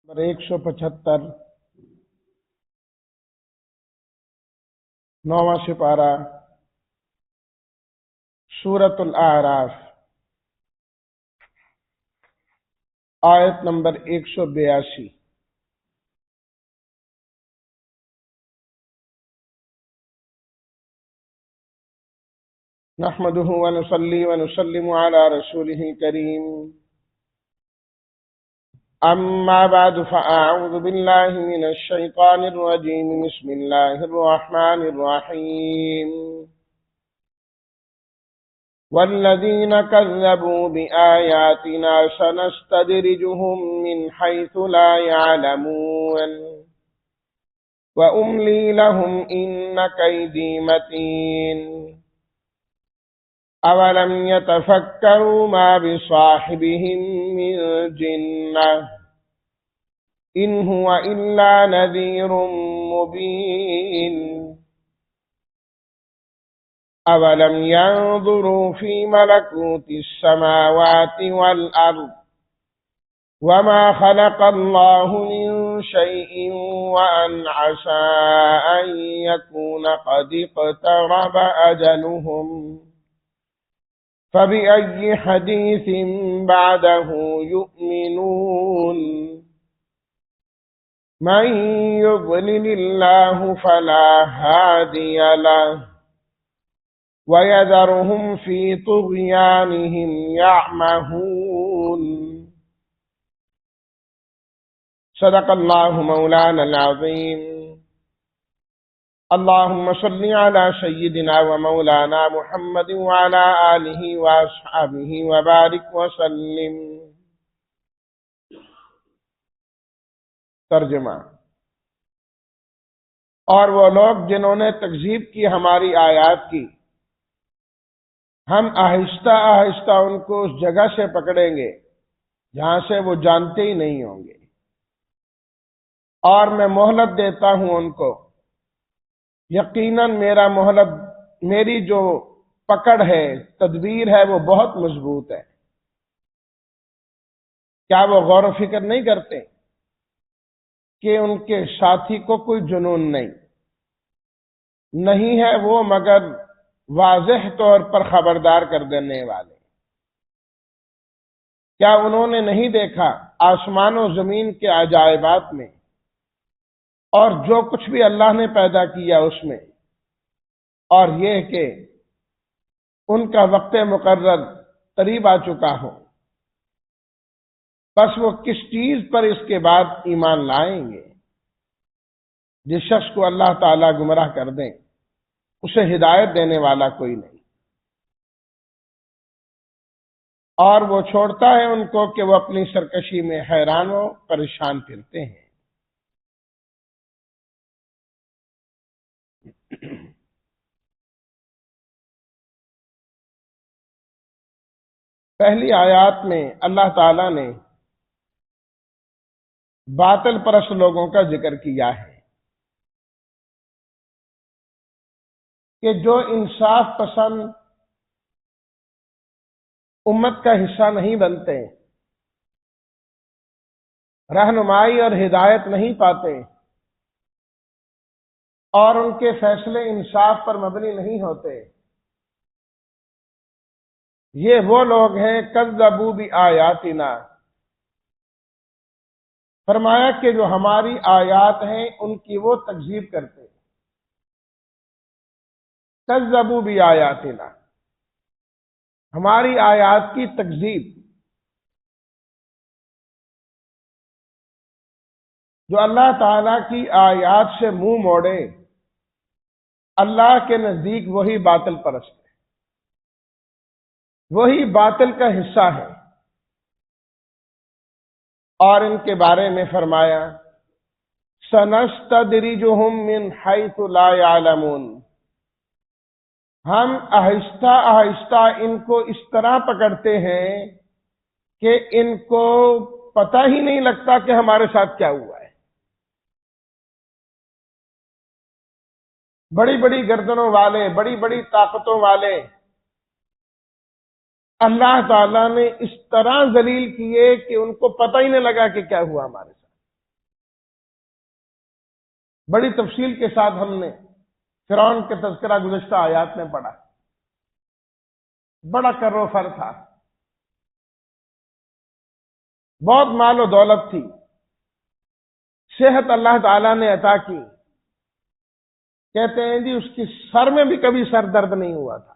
Number 175 9واں سپارہ سورۃ الاعراف آیت number 182 نحمده ونصلي ونسلم على رسوله الكريم أما بعد فأعوذ بالله من الشيطان الرجيم بسم الله الرحمن الرحيم والذين كذبوا بآياتنا سنستدرجهم من حيث لا يعلمون وأملي لهم إن كيدي متين أولم يتفكروا ما بصاحبهم من جنة إن هو إلا نذير مبين أولم ينظروا في ملكوت السماوات والأرض وما خلق الله من شيء وأن عسى أن يكون قد اقترب أجلهم فبأي حديث بعده يؤمنون من يضلل الله فلا هادي له ويذرهم في طغيانهم يعمهون صدق الله مولانا العظيم اللهم صل على سيدنا ومولانا محمد وعلى آله وأصحابه وبارك وسلم۔ ترجمہ۔ اور وہ لوگ جنہوں نے تکذیب کی ہماری آیات کی، ہم آہستہ آہستہ ان کو اس جگہ سے پکڑیں گے جہاں سے وہ جانتے ہی نہیں ہوں گے، اور میں مہلت دیتا ہوں ان کو، یقیناً میری جو پکڑ ہے، تدبیر ہے، وہ بہت مضبوط ہے۔ کیا وہ غور و فکر نہیں کرتے کہ ان کے ساتھی کو کوئی جنون نہیں ہے وہ مگر واضح طور پر خبردار کر دینے والے؟ کیا انہوں نے نہیں دیکھا آسمان و زمین کے عجائبات میں اور جو کچھ بھی اللہ نے پیدا کیا اس میں، اور یہ کہ ان کا وقت مقرر قریب آ چکا ہو، بس وہ کس چیز پر اس کے بعد ایمان لائیں گے؟ جس شخص کو اللہ تعالیٰ گمراہ کر دیں اسے ہدایت دینے والا کوئی نہیں، اور وہ چھوڑتا ہے ان کو کہ وہ اپنی سرکشی میں حیران و پریشان پھرتے ہیں۔ پہلی آیات میں اللہ تعالیٰ نے باطل پرست لوگوں کا ذکر کیا ہے کہ جو انصاف پسند امت کا حصہ نہیں بنتے، رہنمائی اور ہدایت نہیں پاتے، اور ان کے فیصلے انصاف پر مبنی نہیں ہوتے، یہ وہ لوگ ہیں کذبوا بآیاتنا۔ فرمایا کہ جو ہماری آیات ہیں ان کی وہ تکذیب کرتے، کذبوا بآیاتنا، ہماری آیات کی تکذیب۔ جو اللہ تعالیٰ کی آیات سے منہ موڑے اللہ کے نزدیک وہی باطل پرست ہے، وہی باطل کا حصہ ہے۔ اور ان کے بارے میں فرمایا سنستدرجہم من حیث لا یعلمون، ہم آہستہ آہستہ ان کو اس طرح پکڑتے ہیں کہ ان کو پتہ ہی نہیں لگتا کہ ہمارے ساتھ کیا ہوا ہے۔ بڑی بڑی گردنوں والے، بڑی بڑی طاقتوں والے اللہ تعالیٰ نے اس طرح ذلیل کیے کہ ان کو پتہ ہی نہیں لگا کہ کیا ہوا ہمارے ساتھ۔ بڑی تفصیل کے ساتھ ہم نے فرعون کے تذکرہ گزشتہ آیات میں پڑھا. بڑا کر و فر تھا، بہت مال و دولت تھی، صحت اللہ تعالیٰ نے عطا کی. کہتے ہیں جی اس کی سر میں بھی کبھی سر درد نہیں ہوا تھا.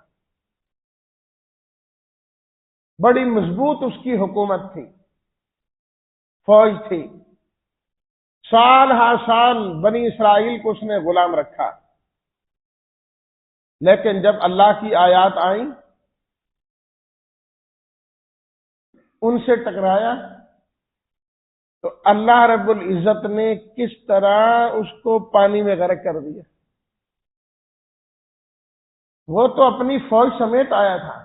بڑی مضبوط اس کی حکومت تھی، فوج تھی. سال ہر سال بنی اسرائیل کو اس نے غلام رکھا. لیکن جب اللہ کی آیات آئیں، ان سے ٹکرایا تو اللہ رب العزت نے کس طرح اس کو پانی میں غرق کر دیا. وہ تو اپنی فوج سمیت آیا تھا،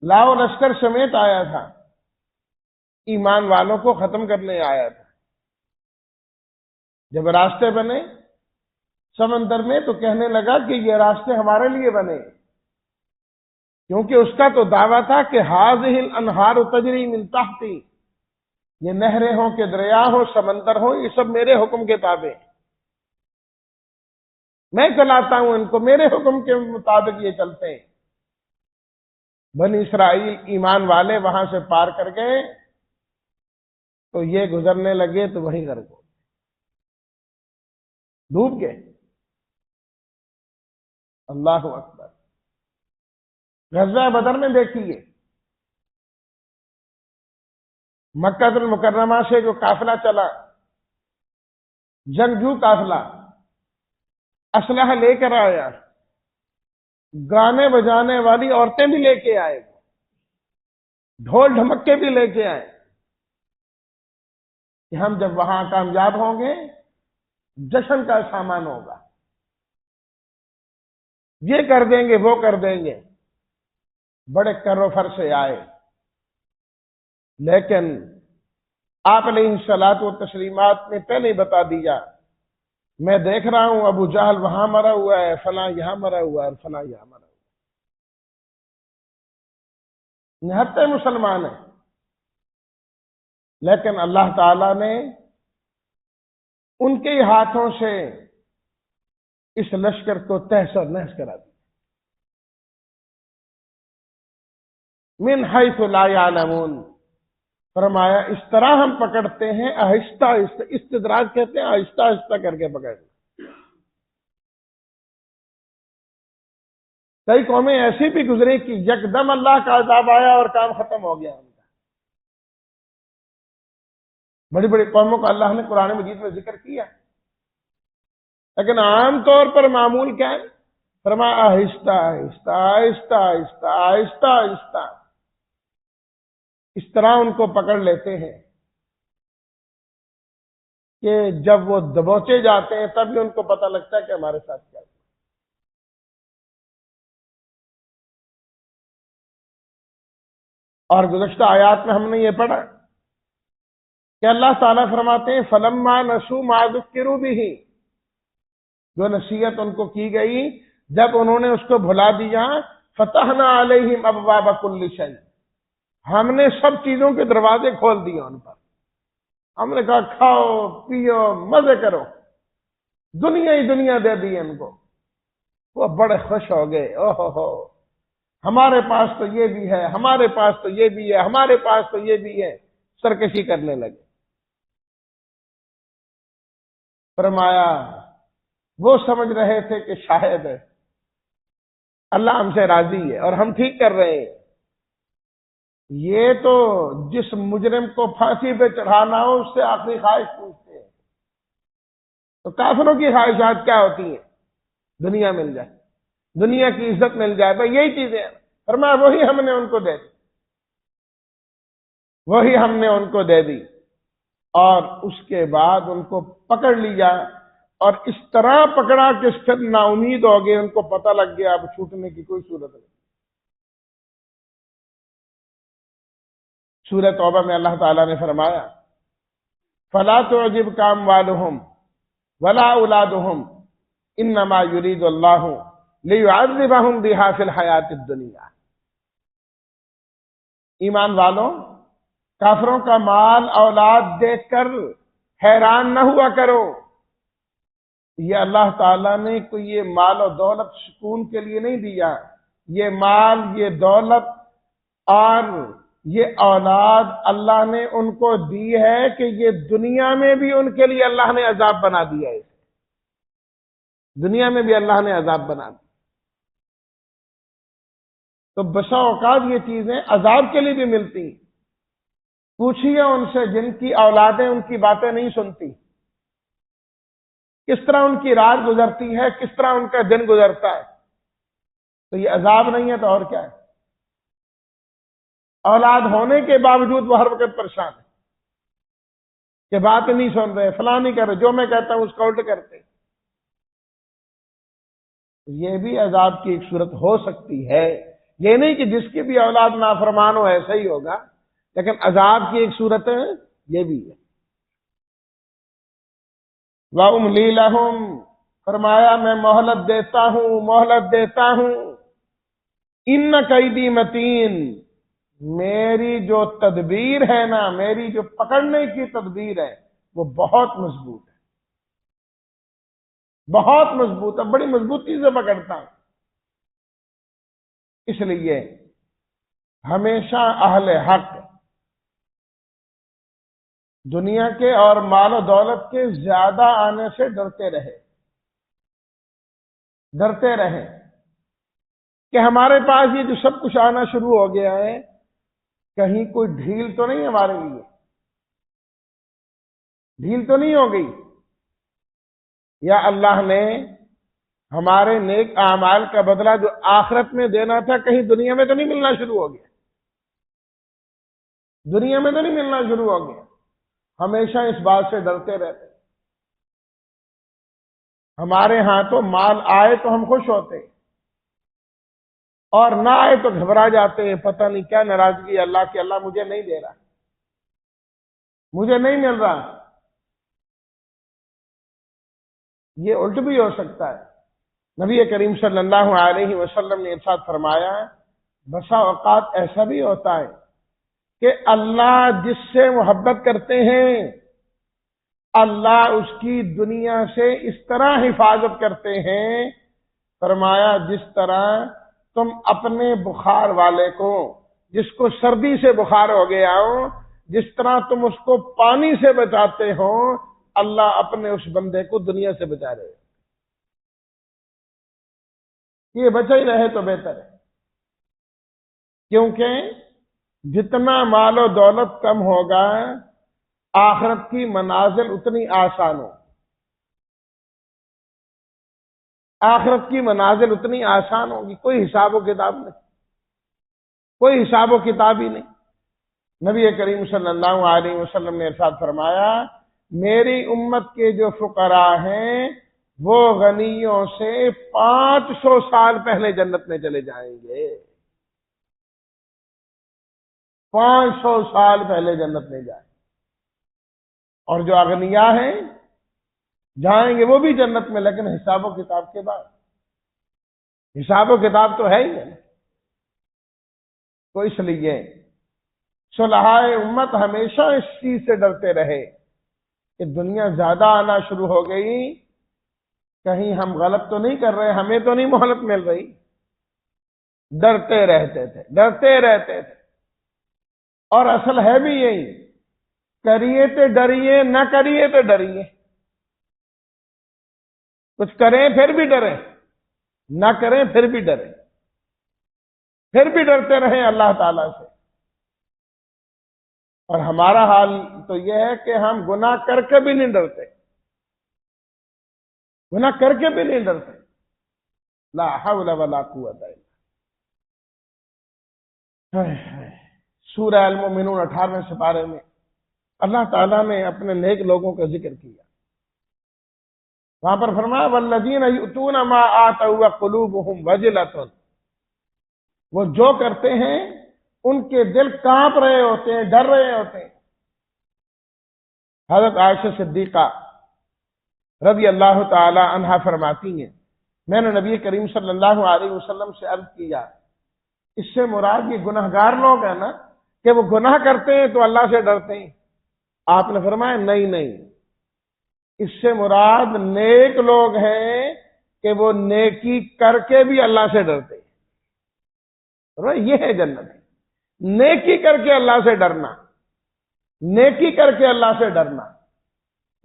لاؤ لشکر سمیت آیا تھا، ایمان والوں کو ختم کرنے آیا تھا. جب راستے بنے سمندر میں تو کہنے لگا کہ یہ راستے ہمارے لیے بنے، کیونکہ اس کا تو دعویٰ تھا کہ ہاذہ الانہار تجری من تحتی، یہ نہریں ہوں کہ دریا ہو سمندر ہو، یہ سب میرے حکم کے تابع، میں چلاتا ہوں ان کو، میرے حکم کے مطابق یہ چلتے ہیں. بنی اسرائیل ایمان والے وہاں سے پار کر گئے تو یہ گزرنے لگے تو وہیں غرق ہو ڈوب گئے. اللہ اکبر. غزوہ بدر میں دیکھیے، مکہ المکرمہ سے جو قافلہ چلا، جنگجو قافلہ، اسلحہ لے کر آیا، گانے بجانے والی عورتیں بھی لے کے آئے، ڈھول ڈھمکے بھی لے کے آئے کہ ہم جب وہاں کامیاب ہوں گے جشن کا سامان ہوگا، یہ کر دیں گے وہ کر دیں گے. بڑے کر و فر سے آئے، لیکن آپ علیہ الصلوۃ والتسلیمات نے پہلے ہی بتا دیا، میں دیکھ رہا ہوں ابو جہل وہاں مرا ہوا ہے، فلاں یہاں مرا ہوا ہے، اور فلاں یہاں مرا ہوا ہے، نہتے مسلمان ہیں. لیکن اللہ تعالی نے ان کے ہاتھوں سے اس لشکر کو تہس و نحس کرا دیا. من حیث لا یعلمون، فرمایا اس طرح ہم پکڑتے ہیں آہستہ آہستہ، استدراج کہتے ہیں آہستہ آہستہ کر کے پکڑنا. کئی قومیں ایسی بھی گزری کہ یکدم اللہ کا عذاب آیا اور کام ختم ہو گیا ان کا. بڑی بڑی قوموں کا اللہ نے قرآن مجید میں ذکر کیا، لیکن عام طور پر معمول کیا ہے؟ فرمایا آہستہ آہستہ آہستہ آہستہ آہستہ آہستہ، اس طرح ان کو پکڑ لیتے ہیں کہ جب وہ دبوچے جاتے ہیں تب بھی ان کو پتہ لگتا ہے کہ ہمارے ساتھ کیا ہے. اور گزشتہ آیات میں ہم نے یہ پڑھا کہ اللہ تعالیٰ فرماتے ہیں فَلَمَّا نَسُوا مَا ذُكِّرُوا بِهِ، جو نصیحت ان کو کی گئی جب انہوں نے اس کو بھلا دیا، فَتَحْنَا عَلَيْهِمْ أَبْوَابَ كُلِّ شَيْءٍ، ہم نے سب چیزوں کے دروازے کھول دیے ان پر. ہم نے کہا کھاؤ پیو مزے کرو، دنیا ہی دنیا دے دی ان کو. وہ بڑے خوش ہو گئے، اوہ ہو ہمارے پاس تو یہ بھی ہے، ہمارے پاس تو یہ بھی ہے، ہمارے پاس تو یہ بھی ہے، سرکشی کرنے لگے. فرمایا وہ سمجھ رہے تھے کہ شاید اللہ ہم سے راضی ہے اور ہم ٹھیک کر رہے ہیں. یہ تو جس مجرم کو پھانسی پہ چڑھانا ہو اس سے آخری خواہش پوچھتے ہیں. تو کافروں کی خواہشات کیا ہوتی ہیں؟ دنیا مل جائے، دنیا کی عزت مل جائے، بھائی یہی چیزیں ہیں. فرمایا وہی ہم نے ان کو دے دی، وہی ہم نے ان کو دے دی، اور اس کے بعد ان کو پکڑ لیا، اور اس طرح پکڑا کہ پھر نا امید ہو گئے، ان کو پتہ لگ گیا اب چھوٹنے کی کوئی صورت نہیں. سورہ توبہ میں اللہ تعالیٰ نے فرمایا فَلَا تُعْجِبْكَ أَمْوَالُهُمْ وَلَا أَوْلَادُهُمْ إِنَّمَا يُرِيدُ اللَّهُ لِيُعَذِّبَهُمْ بِهَا فِي الْحَيَاةِ الدُّنْيَا. ایمان والوں، کافروں کا مال اولاد دیکھ کر حیران نہ ہوا کرو، یہ اللہ تعالیٰ نے کوئی یہ مال و دولت سکون کے لیے نہیں دیا، یہ مال، یہ دولت اور یہ اولاد اللہ نے ان کو دی ہے کہ یہ دنیا میں بھی ان کے لیے اللہ نے عذاب بنا دیا ہے، دنیا میں بھی اللہ نے عذاب بنا دیا۔ تو بسا اوقات یہ چیزیں عذاب کے لیے بھی ملتی ہیں۔ پوچھئے ان سے جن کی اولادیں ان کی باتیں نہیں سنتی، کس طرح ان کی رات گزرتی ہے، کس طرح ان کا دن گزرتا ہے، تو یہ عذاب نہیں ہے تو اور کیا ہے؟ اولاد ہونے کے باوجود وہ ہر وقت پریشان ہے کہ بات نہیں سن رہے، فلاں نہیں کر رہے، جو میں کہتا ہوں اس کا الٹ کرتے۔ یہ بھی عذاب کی ایک صورت ہو سکتی ہے، یہ نہیں کہ جس کی بھی اولاد نافرمان ہو ایسا ہی ہوگا، لیکن عذاب کی ایک صورت یہ بھی ہے۔ وَأُمْلِي لَهُمْ، فرمایا میں مہلت دیتا ہوں، مہلت دیتا ہوں۔ ان قیدی متین، میری جو تدبیر ہے نا، میری جو پکڑنے کی تدبیر ہے وہ بہت مضبوط ہے، بہت مضبوط ہے، بڑی مضبوطی سے پکڑتا ہوں۔ اس لیے ہمیشہ اہل حق دنیا کے اور مال و دولت کے زیادہ آنے سے ڈرتے رہے، ڈرتے رہے کہ ہمارے پاس یہ جو سب کچھ آنا شروع ہو گیا ہے، کہیں کوئی ڈھیل تو نہیں ہمارے لیے، ڈھیل تو نہیں ہو گئی، یا اللہ نے ہمارے نیک اعمال کا بدلہ جو آخرت میں دینا تھا کہیں دنیا میں تو نہیں ملنا شروع ہو گیا، دنیا میں تو نہیں ملنا شروع ہو گیا۔ ہمیشہ اس بات سے ڈرتے رہتے، ہمارے ہاں تو مال آئے تو ہم خوش ہوتے اور نہ آئے تو گھبرا جاتے ہیں، پتہ نہیں کیا ناراضگی اللہ کی، اللہ مجھے نہیں دے رہا، مجھے نہیں مل رہا۔ یہ الٹ بھی ہو سکتا ہے۔ نبی کریم صلی اللہ علیہ وسلم نے ارشاد فرمایا، بسا اوقات ایسا بھی ہوتا ہے کہ اللہ جس سے محبت کرتے ہیں اللہ اس کی دنیا سے اس طرح حفاظت کرتے ہیں، فرمایا جس طرح تم اپنے بخار والے کو، جس کو سردی سے بخار ہو گیا ہو، جس طرح تم اس کو پانی سے بچاتے ہو، اللہ اپنے اس بندے کو دنیا سے بچا رہے۔ یہ بچا ہی رہے تو بہتر ہے، کیونکہ جتنا مال و دولت کم ہوگا آخرت کی منازل اتنی آسان ہو، آخرت کی منازل اتنی آسان ہوگی، کوئی حساب و کتاب نہیں، کوئی حساب و کتاب ہی نہیں۔ نبی کریم صلی اللہ علیہ وسلم نے ارشاد فرمایا، میری امت کے جو فقراء ہیں وہ غنیوں سے 500 سال پہلے جنت میں چلے جائیں گے، 500 سال پہلے جنت میں جائیں، اور جو اغنیاء ہیں جائیں گے وہ بھی جنت میں، لیکن حساب و کتاب کے بعد، حساب و کتاب تو ہے ہی ہے۔ تو اس لیے صلحائے امت ہمیشہ اس چیز سے ڈرتے رہے کہ دنیا زیادہ آنا شروع ہو گئی، کہیں ہم غلط تو نہیں کر رہے، ہمیں تو نہیں مہلت مل رہی، ڈرتے رہتے تھے، ڈرتے رہتے تھے۔ اور اصل ہے بھی یہی، کریے تو ڈریے، نہ کریے تو ڈریے، کچھ کریں پھر بھی ڈریں، نہ کریں پھر بھی ڈریں، پھر بھی ڈرتے رہیں اللہ تعالیٰ سے۔ اور ہمارا حال تو یہ ہے کہ ہم گناہ کر کے بھی نہیں ڈرتے، گناہ کر کے بھی نہیں ڈرتے۔ لا حول ولا قوت الا باللہ۔ سورہ المؤمنون 18ویں سپارے میں اللہ تعالیٰ نے اپنے نیک لوگوں کا ذکر کیا، وہاں پر فرمایا والذین یؤتون ما آتوا وقلوبهم وجلۃ، وہ جو کرتے ہیں ان کے دل کانپ رہے ہوتے ہیں، ڈر رہے ہوتے ہیں۔ حضرت عائشہ صدیقہ رضی اللہ تعالی عنہا فرماتی ہیں، میں نے نبی کریم صلی اللہ علیہ وسلم سے عرض کیا، اس سے مراد یہ گناہگار لوگ ہیں نا کہ وہ گناہ کرتے ہیں تو اللہ سے ڈرتے ہیں؟ آپ نے فرمایا نہیں نہیں، اس سے مراد نیک لوگ ہیں کہ وہ نیکی کر کے بھی اللہ سے ڈرتے ہیں۔ یہ ہے جنت، نیکی کر کے اللہ سے ڈرنا، نیکی کر کے اللہ سے ڈرنا،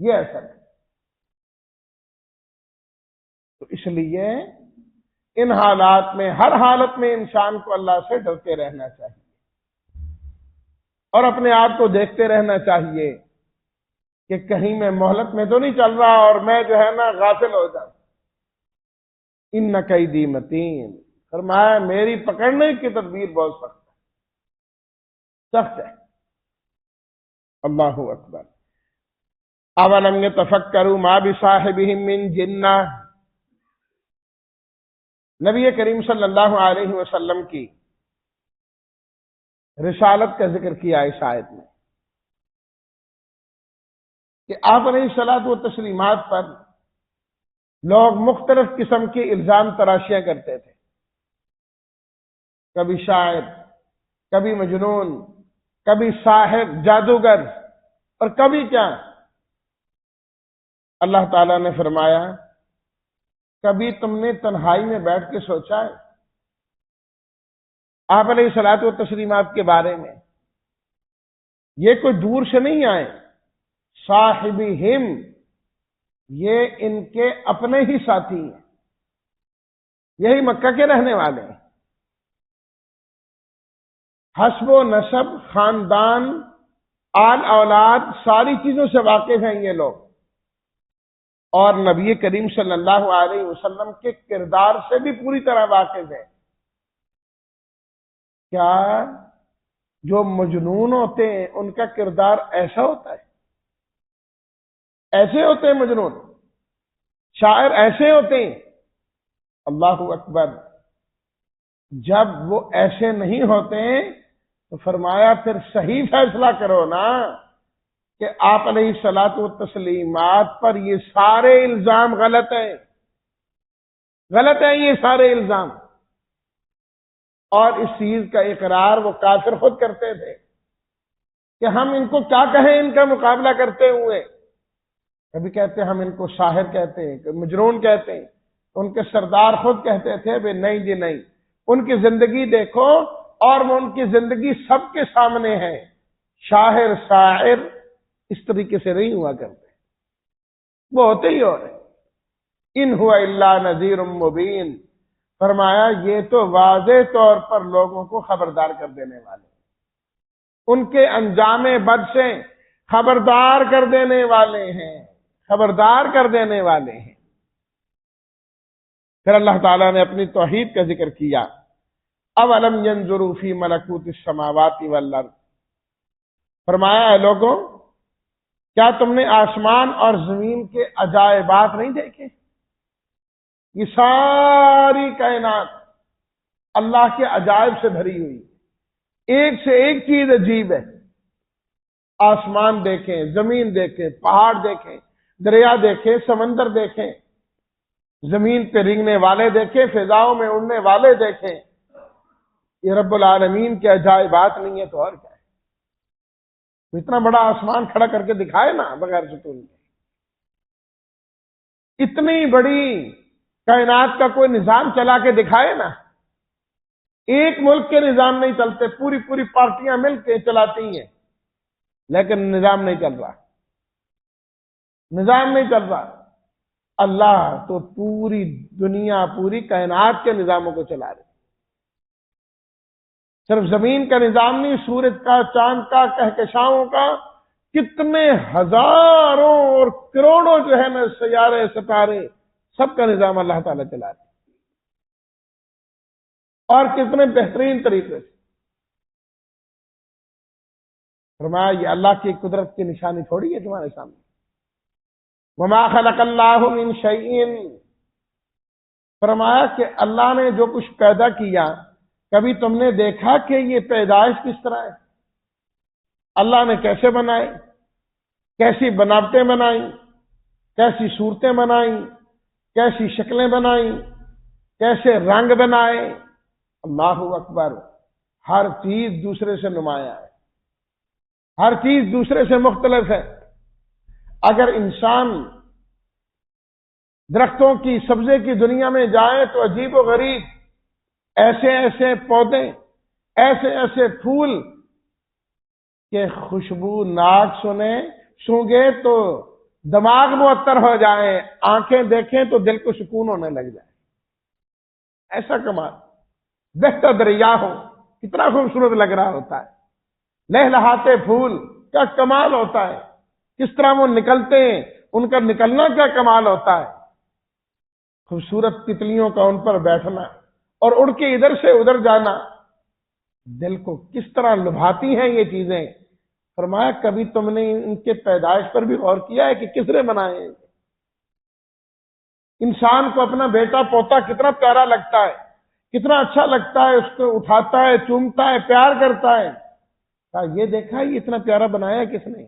یہ اصل ہے۔ تو اس لیے ان حالات میں، ہر حالت میں انسان کو اللہ سے ڈرتے رہنا چاہیے اور اپنے آپ کو دیکھتے رہنا چاہیے کہ کہیں میں مہلت میں تو نہیں چل رہا اور میں جو ہے نا غافل ہو جاؤں۔ ان کیدی متین، فرمایا میری پکڑنے کی تدبیر بہت سخت ہے۔ اللہ اکبر۔ اولم یتفکروا ما بصاحبہم من جنہ، نبی کریم صلی اللہ علیہ وسلم کی رسالت کا ذکر کیا اس آیت میں کہ آپ علیہ الصلوۃ والتسلیمات پر لوگ مختلف قسم کے الزام تراشیاں کرتے تھے، کبھی شاعر، کبھی مجنون، کبھی ساحر جادوگر، اور کبھی کیا۔ اللہ تعالیٰ نے فرمایا کبھی تم نے تنہائی میں بیٹھ کے سوچا ہے آپ علیہ الصلوۃ والتسلیمات کے بارے میں؟ یہ کوئی دور سے نہیں آئے، صاحبہم، یہ ان کے اپنے ہی ساتھی ہیں، یہی مکہ کے رہنے والے ہیں، حسب و نسب، خاندان، آل اولاد، ساری چیزوں سے واقف ہیں یہ لوگ، اور نبی کریم صلی اللہ علیہ وسلم کے کردار سے بھی پوری طرح واقف ہیں۔ کیا جو مجنون ہوتے ہیں ان کا کردار ایسا ہوتا ہے؟ ایسے ہوتے ہیں مجنون، شاعر ایسے ہوتے ہیں؟ اللہ اکبر۔ جب وہ ایسے نہیں ہوتے تو فرمایا پھر صحیح فیصلہ کرو نا کہ آپ علیہ الصلوۃ والتسلیمات پر یہ سارے الزام غلط ہیں، غلط ہیں یہ سارے الزام۔ اور اس چیز کا اقرار وہ کافر خود کرتے تھے کہ ہم ان کو کیا کہیں ان کا مقابلہ کرتے ہوئے۔ کبھی کہتے ہم ان کو شاعر کہتے ہیں، کبھی مجنون کہتے ہیں۔ ان کے سردار خود کہتے تھے بے نہیں جی نہیں، ان کی زندگی دیکھو اور وہ ان کی زندگی سب کے سامنے ہے، شاعر شاعر اس طریقے سے نہیں ہوا کرتے، وہ ہوتے ہی ہو رہے۔ ان ہوا الا نذیر مبین، فرمایا یہ تو واضح طور پر لوگوں کو خبردار کر دینے والے، ان کے انجام بد سے خبردار کر دینے والے ہیں، خبردار کر دینے والے ہیں۔ پھر اللہ تعالیٰ نے اپنی توحید کا ذکر کیا، اولم ینظروا فی ملکوت السماوات والارض، فرمایا اے لوگوں کیا تم نے آسمان اور زمین کے عجائبات نہیں دیکھے؟ یہ ساری کائنات اللہ کے عجائب سے بھری ہوئی، ایک سے ایک چیز عجیب ہے۔ آسمان دیکھیں، زمین دیکھیں، پہاڑ دیکھیں، دریا دیکھیں، سمندر دیکھیں، زمین پہ رینگنے والے دیکھیں، فضاؤں میں اڑنے والے دیکھیں، یہ رب العالمین کے عجائبات نہیں ہے تو اور کیا ہے؟ اتنا بڑا آسمان کھڑا کر کے دکھائے نا بغیر ستون کے، اتنی بڑی کائنات کا کوئی نظام چلا کے دکھائے نا۔ ایک ملک کے نظام نہیں چلتے، پوری پوری پارٹیاں مل کے چلاتی ہیں لیکن نظام نہیں چل رہا، نظام نہیں چل رہا۔ اللہ تو پوری دنیا، پوری کائنات کے نظاموں کو چلا رہے، صرف زمین کا نظام نہیں، سورج کا، چاند کا، کہکشاؤں کا، کتنے ہزاروں اور کروڑوں جو ہے نا سیارے، ستارے، سب کا نظام اللہ تعالیٰ چلا رہے، اور کتنے بہترین طریقے سے۔ فرمایا یہ اللہ کی قدرت کی نشانی تھوڑی ہے تمہارے سامنے۔ وما خلق اللہ من شیء، فرمایا کہ اللہ نے جو کچھ پیدا کیا کبھی تم نے دیکھا کہ یہ پیدائش کس طرح ہے؟ اللہ نے کیسے بنائے، کیسی بناوٹیں بنائیں، کیسی صورتیں بنائیں، کیسی شکلیں بنائیں، کیسے رنگ بنائے۔ اللہ اکبر۔ ہر چیز دوسرے سے نمایاں ہے، ہر چیز دوسرے سے مختلف ہے۔ اگر انسان درختوں کی سبزے کی دنیا میں جائیں تو عجیب و غریب ایسے ایسے پودے، ایسے ایسے پھول کہ خوشبو ناک سونگے تو دماغ معطر ہو جائے، آنکھیں دیکھیں تو دل کو سکون ہونے لگ جائے، ایسا کمال۔ بہتا دریا ہو، کتنا خوبصورت لگ رہا ہوتا ہے، لہلہاتے پھول، کیا کمال ہوتا ہے، کس طرح وہ نکلتے ہیں، ان کا نکلنا کیا کمال ہوتا ہے، خوبصورت تتلیوں کا ان پر بیٹھنا اور اڑ کے ادھر سے ادھر جانا، دل کو کس طرح لبھاتی ہیں یہ چیزیں۔ فرمایا کبھی تم نے ان کے پیدائش پر بھی غور کیا ہے کہ کس نے بنائے ہیں؟ انسان کو اپنا بیٹا پوتا کتنا پیارا لگتا ہے، کتنا اچھا لگتا ہے، اس کو اٹھاتا ہے، چومتا ہے، پیار کرتا ہے۔ کہا یہ دیکھا یہ اتنا پیارا بنایا کس نے؟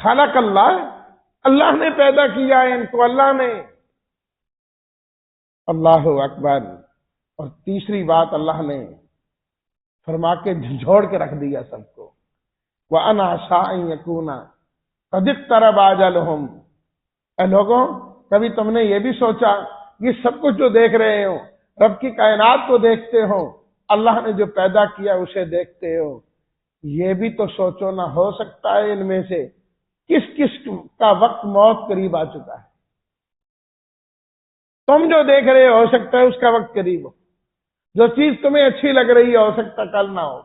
خالق اللہ، اللہ نے پیدا کیا ہے ان کو، اللہ نے۔ اللہ اکبر۔ اور تیسری بات اللہ نے فرما کے جھنجھوڑ کے رکھ دیا سب کو، وَأَنَا عَسَىٰ أَن يَكُونَ قَدِ اقْتَرَبَ أَجَلُهُمْ۔ اے لوگوں، کبھی تم نے یہ بھی سوچا یہ سب کچھ جو دیکھ رہے ہو، رب کی کائنات کو دیکھتے ہو، اللہ نے جو پیدا کیا اسے دیکھتے ہو، یہ بھی تو سوچو نہ، ہو سکتا ہے ان میں سے کس کس کا وقت موت قریب آ چکا ہے۔ تم جو دیکھ رہے ہو سکتا ہے اس کا وقت قریب ہو، جو چیز تمہیں اچھی لگ رہی ہے ہو سکتا کل نہ ہو۔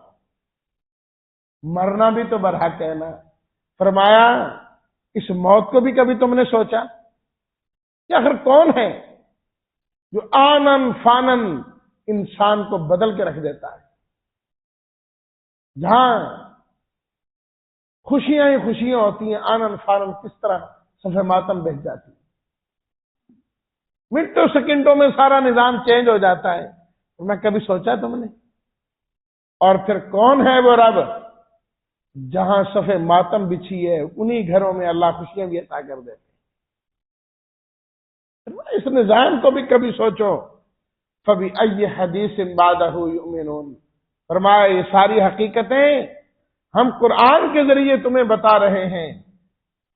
مرنا بھی تو برحق ہے نا۔ فرمایا اس موت کو بھی کبھی تم نے سوچا کہ آخر کون ہے جو آنن فانن انسان کو بدل کے رکھ دیتا ہے، جہاں خوشیاں ہی خوشیاں ہوتی ہیں، آنن فانن کس طرح صفحہ ماتم بہہ جاتی ہے، منٹوں سیکنڈوں میں سارا نظام چینج ہو جاتا ہے۔ میں کبھی سوچا تم نے؟ اور پھر کون ہے وہ رب جہاں صفحہ ماتم بچھی ہے انہی گھروں میں اللہ خوشیاں بھی عطا کر دیتے ہیں۔ اس نظام کو بھی کبھی سوچو۔ فَبِأَيِّ حَدِيثٍ بَعْدَهُ يُؤْمِنُونَ۔ فرمایا یہ ساری حقیقتیں ہم قرآن کے ذریعے تمہیں بتا رہے ہیں،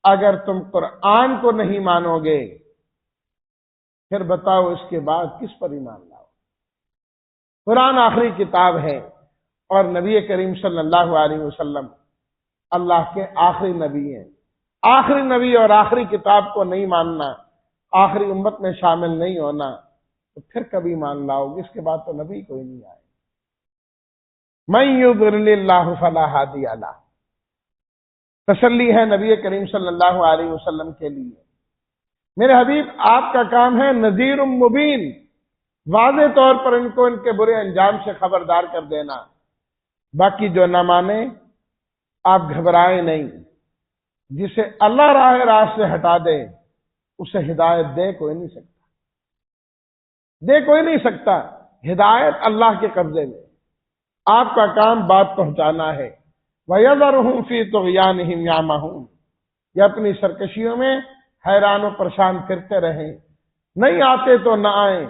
اگر تم قرآن کو نہیں مانو گے پھر بتاؤ اس کے بعد کس پر ایمان لاؤ۔ قرآن آخری کتاب ہے اور نبی کریم صلی اللہ علیہ وسلم اللہ کے آخری نبی ہیں۔ آخری نبی اور آخری کتاب کو نہیں ماننا، آخری امت میں شامل نہیں ہونا، تو پھر کبھی مان لاؤ گے، اس کے بعد تو نبی کوئی نہیں آئے۔ مَن يُضْلِلِ اللَّهُ فَلَا هَادِيَ لَهُ۔ تسلی ہے نبی کریم صلی اللہ علیہ وسلم کے لیے۔ میرے حبیب آپ کا کام ہے نذیر مبین، واضح طور پر ان کو ان کے برے انجام سے خبردار کر دینا۔ باقی جو نہ مانے آپ گھبرائیں نہیں، جسے اللہ راہ راست سے ہٹا دے اسے ہدایت دے کوئی نہیں سکتا۔ ہدایت اللہ کے قبضے میں، آپ کا کام بات پہنچانا ہے۔ وَيَذَرُهُمْ فِي طُغْيَانِهِمْ يَعْمَهُونَ۔ یہ اپنی سرکشیوں میں حیران و پریشان پھرتے رہیں، نہیں آتے تو نہ آئیں،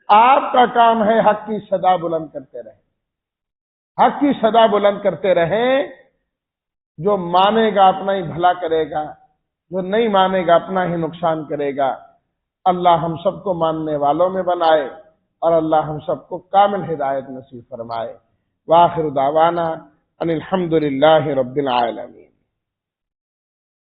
آپ کا کام ہے حق کی صدا بلند کرتے رہیں، حق کی صدا بلند کرتے رہیں۔ جو مانے گا اپنا ہی بھلا کرے گا، جو نہیں مانے گا اپنا ہی نقصان کرے گا۔ اللہ ہم سب کو ماننے والوں میں بنائے اور اللہ ہم سب کو کامل ہدایت نصیب فرمائے۔ وآخر دعوانا ان الحمد للہ رب العالمین۔